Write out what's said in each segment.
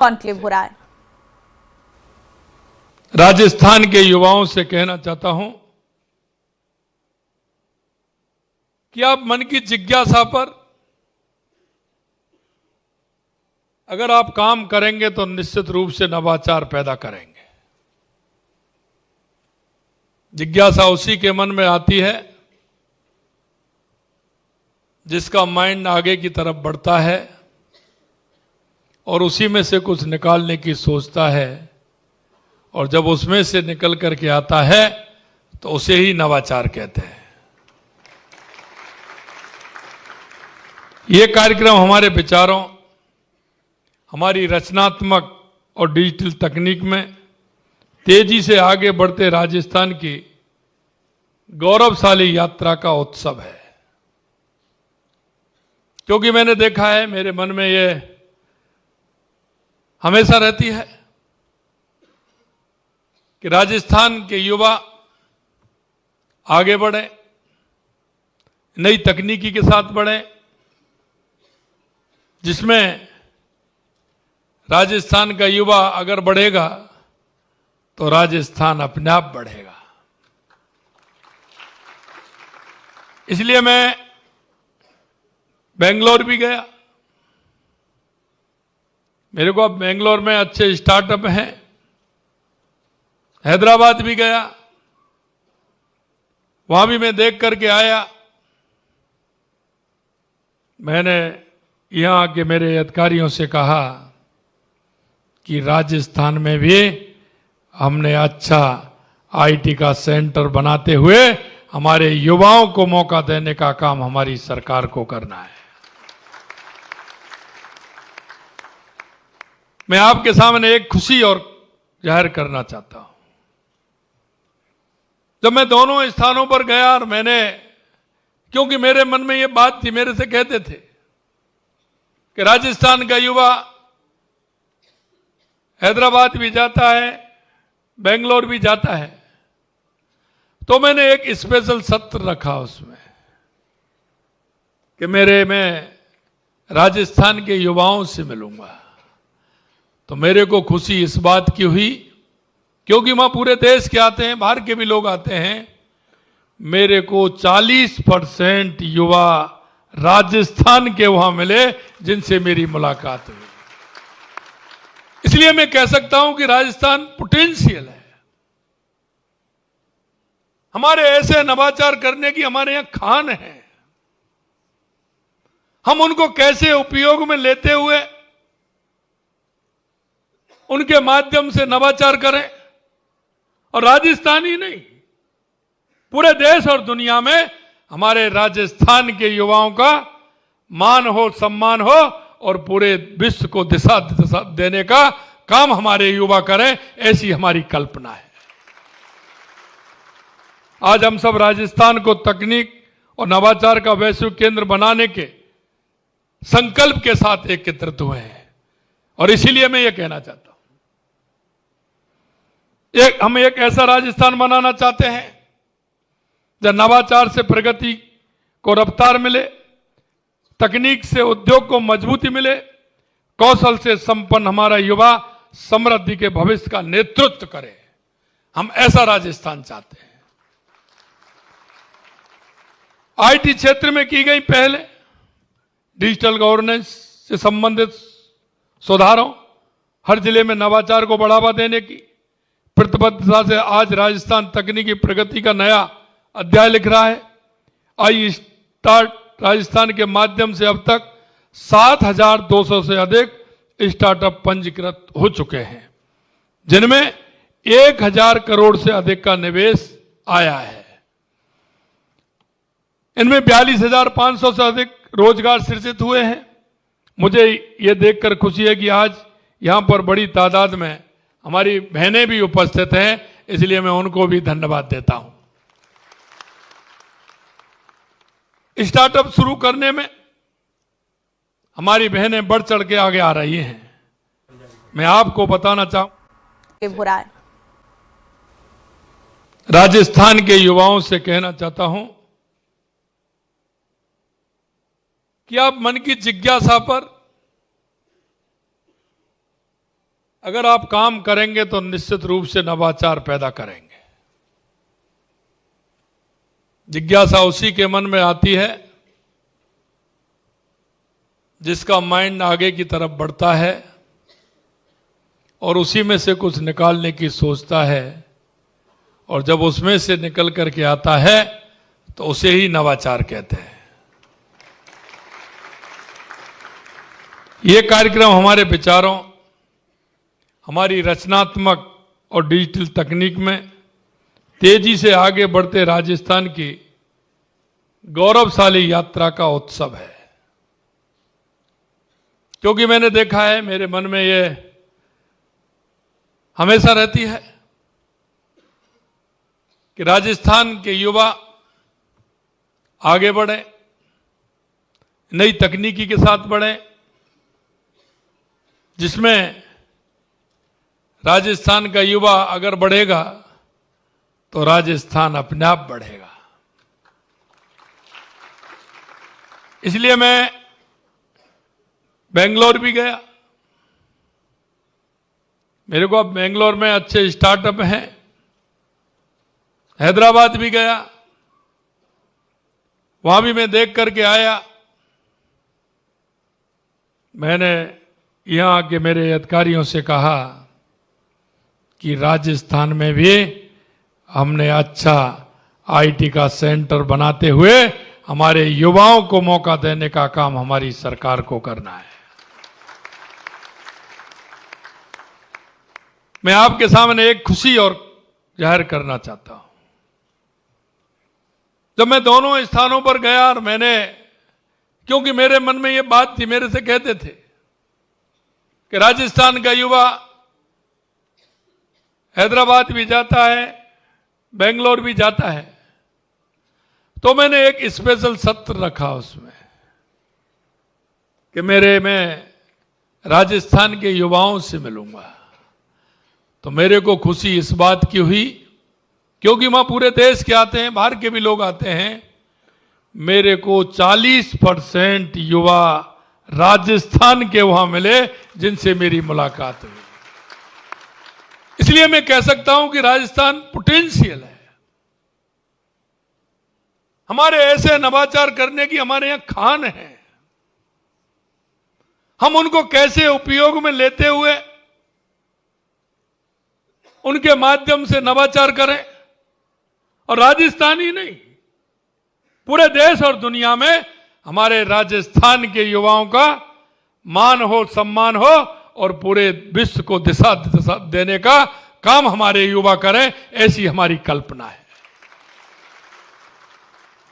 Conclave हो रहा है। राजस्थान के युवाओं से कहना चाहता हूं कि आप मन की जिज्ञासा पर अगर आप काम करेंगे तो निश्चित रूप से नवाचार पैदा करेंगे। जिज्ञासा उसी के मन में आती है जिसका माइंड आगे की तरफ बढ़ता है और उसी में से कुछ निकालने की सोचता है, और जब उसमें से निकल करके आता है तो उसे ही नवाचार कहते हैं। ये कार्यक्रम हमारे विचारों, हमारी रचनात्मक और डिजिटल तकनीक में तेजी से आगे बढ़ते राजस्थान की गौरवशाली यात्रा का उत्सव है। क्योंकि मैंने देखा है, मेरे मन में ये हमेशा रहती है कि राजस्थान के युवा आगे बढ़े, नई तकनीकी के साथ बढ़े, जिसमें राजस्थान का युवा अगर बढ़ेगा तो राजस्थान अपने आप बढ़ेगा। इसलिए मैं बेंगलोर भी गया। मेरे को अब बेंगलोर में अच्छे स्टार्टअप हैं। हैदराबाद भी गया, वहां भी मैं देख करके आया। मैंने यहां के मेरे अधिकारियों से कहा कि राजस्थान में भी हमने अच्छा आईटी का सेंटर बनाते हुए हमारे युवाओं को मौका देने का काम हमारी सरकार को करना है। मैं आपके सामने एक खुशी और जाहिर करना चाहता हूं। जब मैं दोनों स्थानों पर गया और मैंने, क्योंकि मेरे मन में ये बात थी, मेरे से कहते थे कि राजस्थान का युवा हैदराबाद भी जाता है, बेंगलोर भी जाता है, तो मैंने एक स्पेशल सत्र रखा उसमें कि मैं राजस्थान के युवाओं से मिलूंगा। तो मेरे को खुशी इस बात की हुई, क्योंकि वहां पूरे देश के आते हैं, बाहर के भी लोग आते हैं। मेरे को 40% युवा राजस्थान के वहां मिले जिनसे मेरी मुलाकात हुई। इसलिए मैं कह सकता हूं कि राजस्थान पोटेंशियल है। हमारे ऐसे नवाचार करने की हमारे यहां खान है। हम उनको कैसे उपयोग में लेते हुए उनके माध्यम से नवाचार करें, और राजस्थान ही नहीं, पूरे देश और दुनिया में हमारे राजस्थान के युवाओं का मान हो, सम्मान हो, और पूरे विश्व को दिशा देने का काम हमारे युवा करें, ऐसी हमारी कल्पना है। आज हम सब राजस्थान को तकनीक और नवाचार का वैश्विक केंद्र बनाने के संकल्प के साथ एकत्रित हुए हैं, और इसीलिए मैं ये कहना चाहता हूं, हम एक ऐसा राजस्थान बनाना चाहते हैं जहां नवाचार से प्रगति को रफ्तार मिले, तकनीक से उद्योग को मजबूती मिले, कौशल से संपन्न हमारा युवा समृद्धि के भविष्य का नेतृत्व करे। हम ऐसा राजस्थान चाहते हैं। आईटी क्षेत्र में की गई पहले, डिजिटल गवर्नेंस से संबंधित सुधारों, हर जिले में नवाचार को बढ़ावा देने की प्रतिबद्धता से आज राजस्थान तकनीकी प्रगति का नया अध्याय लिख रहा है। आई स्टार्ट राजस्थान के माध्यम से अब तक 7,200 से अधिक स्टार्टअप पंजीकृत हो चुके हैं, जिनमें 1,000 करोड़ से अधिक का निवेश आया है। इनमें 42,500 से अधिक रोजगार सृजित हुए हैं। मुझे यह देखकर खुशी है कि आज यहां पर बड़ी तादाद में हमारी बहनें भी उपस्थित हैं, इसलिए मैं उनको भी धन्यवाद देता हूं। स्टार्टअप शुरू करने में हमारी बहनें बढ़ चढ़ के आगे आ रही हैं। मैं आपको बताना चाहूं, हो रहा है। राजस्थान के युवाओं से कहना चाहता हूं कि आप मन की जिज्ञासा पर अगर आप काम करेंगे तो निश्चित रूप से नवाचार पैदा करेंगे। जिज्ञासा उसी के मन में आती है जिसका माइंड आगे की तरफ बढ़ता है और उसी में से कुछ निकालने की सोचता है, और जब उसमें से निकल करके आता है तो उसे ही नवाचार कहते हैं। ये कार्यक्रम हमारे विचारों, हमारी रचनात्मक और डिजिटल तकनीक में तेजी से आगे बढ़ते राजस्थान की गौरवशाली यात्रा का उत्सव है। क्योंकि मैंने देखा है, मेरे मन में ये हमेशा रहती है कि राजस्थान के युवा आगे बढ़े, नई तकनीकी के साथ बढ़े, जिसमें राजस्थान का युवा अगर बढ़ेगा तो राजस्थान अपने आप बढ़ेगा। इसलिए मैं बेंगलोर भी गया। मेरे को अब बेंगलोर में अच्छे स्टार्टअप हैं। हैदराबाद भी गया, वहां भी मैं देख करके आया। मैंने यहां के मेरे अधिकारियों से कहा कि राजस्थान में भी हमने अच्छा आईटी का सेंटर बनाते हुए हमारे युवाओं को मौका देने का काम हमारी सरकार को करना है। मैं आपके सामने एक खुशी और जाहिर करना चाहता हूं। जब मैं दोनों स्थानों पर गया और मैंने, क्योंकि मेरे मन में ये बात थी, मेरे से कहते थे कि राजस्थान का युवा हैदराबाद भी जाता है, बेंगलोर भी जाता है, तो मैंने एक स्पेशल सत्र रखा उसमें कि मैं राजस्थान के युवाओं से मिलूंगा। तो मेरे को खुशी इस बात की हुई, क्योंकि वहां पूरे देश के आते हैं, बाहर के भी लोग आते हैं। मेरे को 40% युवा राजस्थान के वहां मिले जिनसे मेरी मुलाकात हुई। इसलिए मैं कह सकता हूं कि राजस्थान पोटेंशियल है। हमारे ऐसे नवाचार करने की हमारे यहां खान है। हम उनको कैसे उपयोग में लेते हुए उनके माध्यम से नवाचार करें, और राजस्थान ही नहीं, पूरे देश और दुनिया में हमारे राजस्थान के युवाओं का मान हो, सम्मान हो, और पूरे विश्व को दिशा देने का काम हमारे युवा करें, ऐसी हमारी कल्पना है।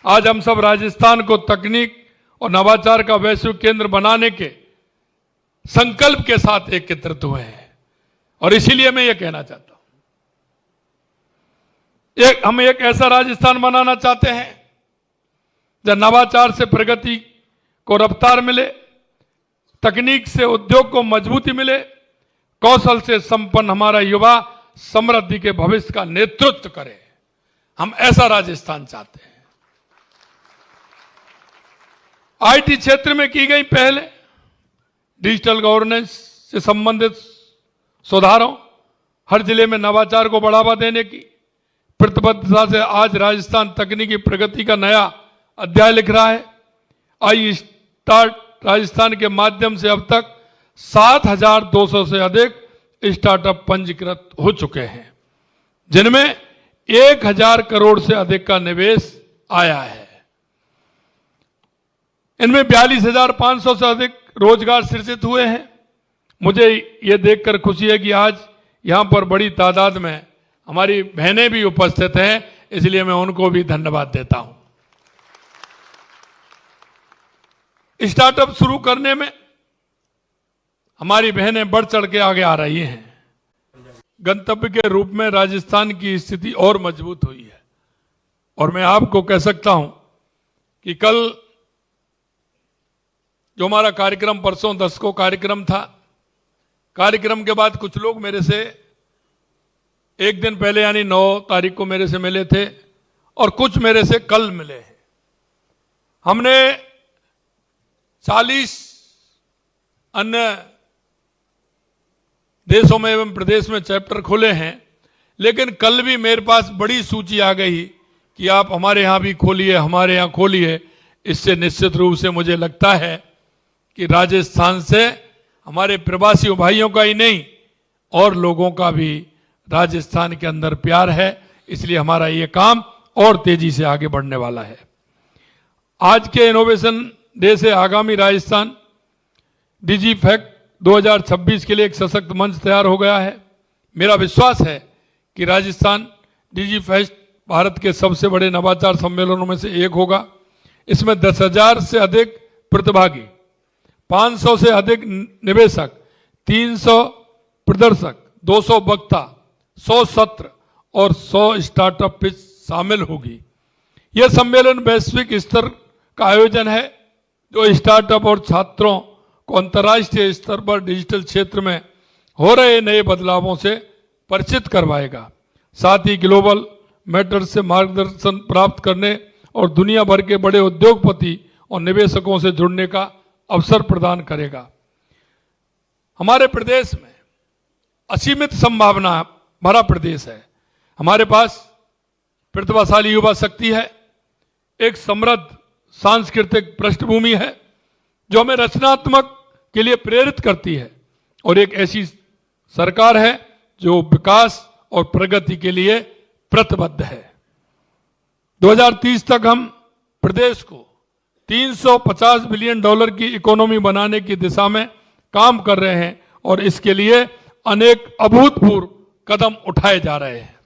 आज हम सब राजस्थान को तकनीक और नवाचार का वैश्विक केंद्र बनाने के संकल्प के साथ एकत्रित हुए हैं, और इसीलिए मैं ये कहना चाहता हूं, हम एक ऐसा राजस्थान बनाना चाहते हैं जहां नवाचार से प्रगति को रफ्तार मिले, तकनीक से उद्योग को मजबूती मिले, कौशल से संपन्न हमारा युवा समृद्धि के भविष्य का नेतृत्व करे। हम ऐसा राजस्थान चाहते हैं। आईटी क्षेत्र में की गई पहले, डिजिटल गवर्नेंस से संबंधित सुधारों, हर जिले में नवाचार को बढ़ावा देने की प्रतिबद्धता से आज राजस्थान तकनीकी प्रगति का नया अध्याय लिख रहा है। आई स्टार्ट राजस्थान के माध्यम से अब तक 7,200 से अधिक स्टार्टअप पंजीकृत हो चुके हैं, जिनमें 1,000 करोड़ से अधिक का निवेश आया है। इनमें 42,500 से अधिक रोजगार सृजित हुए हैं। मुझे ये देखकर खुशी है कि आज यहां पर बड़ी तादाद में हमारी बहनें भी उपस्थित हैं, इसलिए मैं उनको भी धन्यवाद देता हूं। स्टार्टअप शुरू करने में हमारी बहनें बढ़ चढ़ के आगे आ रही हैं। गंतव्य के रूप में राजस्थान की स्थिति और मजबूत हुई है, और मैं आपको कह सकता हूं कि कल जो हमारा कार्यक्रम, परसों 10 को कार्यक्रम था, कार्यक्रम के बाद कुछ लोग मेरे से एक दिन पहले यानी 9 तारीख को मेरे से मिले थे, और कुछ मेरे से कल मिले हैं। हमने 40 अन्य देशों में एवं प्रदेश में चैप्टर खुले हैं, लेकिन कल भी मेरे पास बड़ी सूची आ गई कि आप हमारे यहाँ भी खोलिए, हमारे यहाँ खोलिए। इससे निश्चित रूप से मुझे लगता है कि राजस्थान से हमारे प्रवासी भाइयों का ही नहीं और लोगों का भी राजस्थान के अंदर प्यार है, इसलिए हमारा ये काम और तेजी से आगे बढ़ने वाला है। आज के इनोवेशन डे से आगामी राजस्थान डिजी फैक्ट 2026 के लिए एक सशक्त मंच तैयार हो गया है। मेरा विश्वास है कि राजस्थान डिजी फेस्ट भारत के सबसे बड़े नवाचार सम्मेलनों में से एक होगा। इसमें 10,000 से अधिक प्रतिभागी, 500 से अधिक निवेशक, 300 प्रदर्शक, 200 वक्ता, 100 सत्र और 100 स्टार्टअप पिच शामिल होगी। यह सम्मेलन वैश्विक स्तर का आयोजन है जो स्टार्टअप और छात्रों को अंतर्राष्ट्रीय स्तर पर डिजिटल क्षेत्र में हो रहे नए बदलावों से परिचित करवाएगा। साथ ही ग्लोबल मैटर्स से मार्गदर्शन प्राप्त करने और दुनिया भर के बड़े उद्योगपति और निवेशकों से जुड़ने का अवसर प्रदान करेगा। हमारे प्रदेश में असीमित संभावना भरा प्रदेश है। हमारे पास प्रतिभाशाली युवा शक्ति है, एक समृद्ध सांस्कृतिक पृष्ठभूमि है जो हमें रचनात्मक के लिए प्रेरित करती है, और एक ऐसी सरकार है जो विकास और प्रगति के लिए प्रतिबद्ध है। 2030 तक हम प्रदेश को $350 बिलियन की इकोनॉमी बनाने की दिशा में काम कर रहे हैं और इसके लिए अनेक अभूतपूर्व कदम उठाए जा रहे हैं।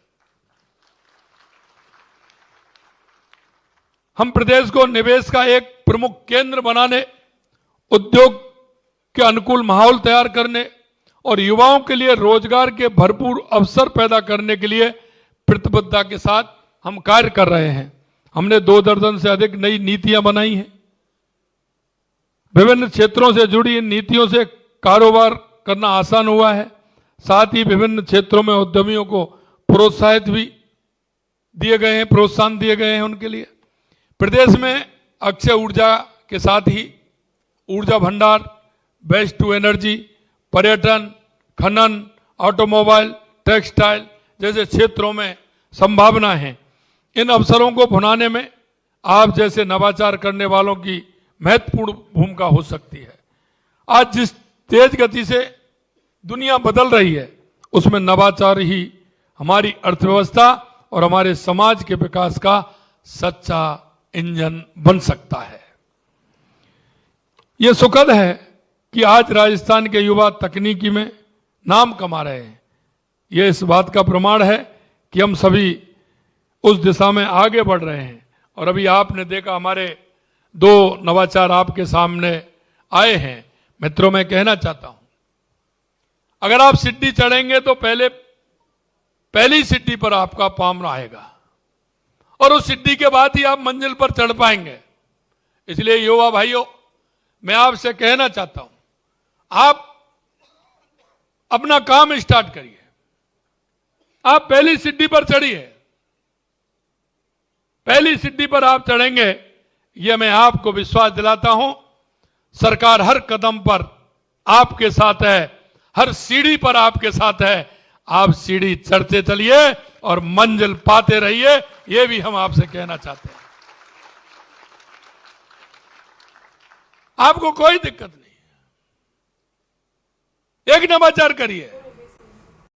हम प्रदेश को निवेश का एक प्रमुख केंद्र बनाने, उद्योग के अनुकूल माहौल तैयार करने और युवाओं के लिए रोजगार के भरपूर अवसर पैदा करने के लिए प्रतिबद्धता के साथ हम कार्य कर रहे हैं। हमने 2 दर्जन से अधिक नई नीतियां बनाई हैं। विभिन्न क्षेत्रों से जुड़ी इन नीतियों से कारोबार करना आसान हुआ है। साथ ही विभिन्न क्षेत्रों में उद्यमियों को प्रोत्साहन दिए गए हैं उनके लिए। प्रदेश में अक्षय ऊर्जा के साथ ही ऊर्जा भंडार, वेस्ट टू एनर्जी, पर्यटन, खनन, ऑटोमोबाइल, टेक्सटाइल जैसे क्षेत्रों में संभावना है। इन अवसरों को भुनाने में आप जैसे नवाचार करने वालों की महत्वपूर्ण भूमिका हो सकती है। आज जिस तेज गति से दुनिया बदल रही है, उसमें नवाचार ही हमारी अर्थव्यवस्था और हमारे समाज के विकास का सच्चा इंजन बन सकता है। यह सुखद है कि आज राजस्थान के युवा तकनीकी में नाम कमा रहे हैं। यह इस बात का प्रमाण है कि हम सभी उस दिशा में आगे बढ़ रहे हैं। और अभी आपने देखा हमारे 2 नवाचार आपके सामने आए हैं। मित्रों, मैं कहना चाहता हूं, अगर आप सीढ़ी चढ़ेंगे तो पहली सीढ़ी पर आपका पाँव आएगा और उस सीढ़ी के बाद ही आप मंजिल पर चढ़ पाएंगे। इसलिए युवा भाइयों, मैं आपसे कहना चाहता हूं, आप अपना काम स्टार्ट करिए। आप पहली सीढ़ी पर चढ़िए। पहली सीढ़ी पर आप चढ़ेंगे, यह मैं आपको विश्वास दिलाता हूं। सरकार हर कदम पर आपके साथ है, हर सीढ़ी पर आपके साथ है। आप सीढ़ी चढ़ते चलिए और मंजिल पाते रहिए, यह भी हम आपसे कहना चाहते हैं। आपको कोई दिक्कत नहीं, एक नवाचार करिए।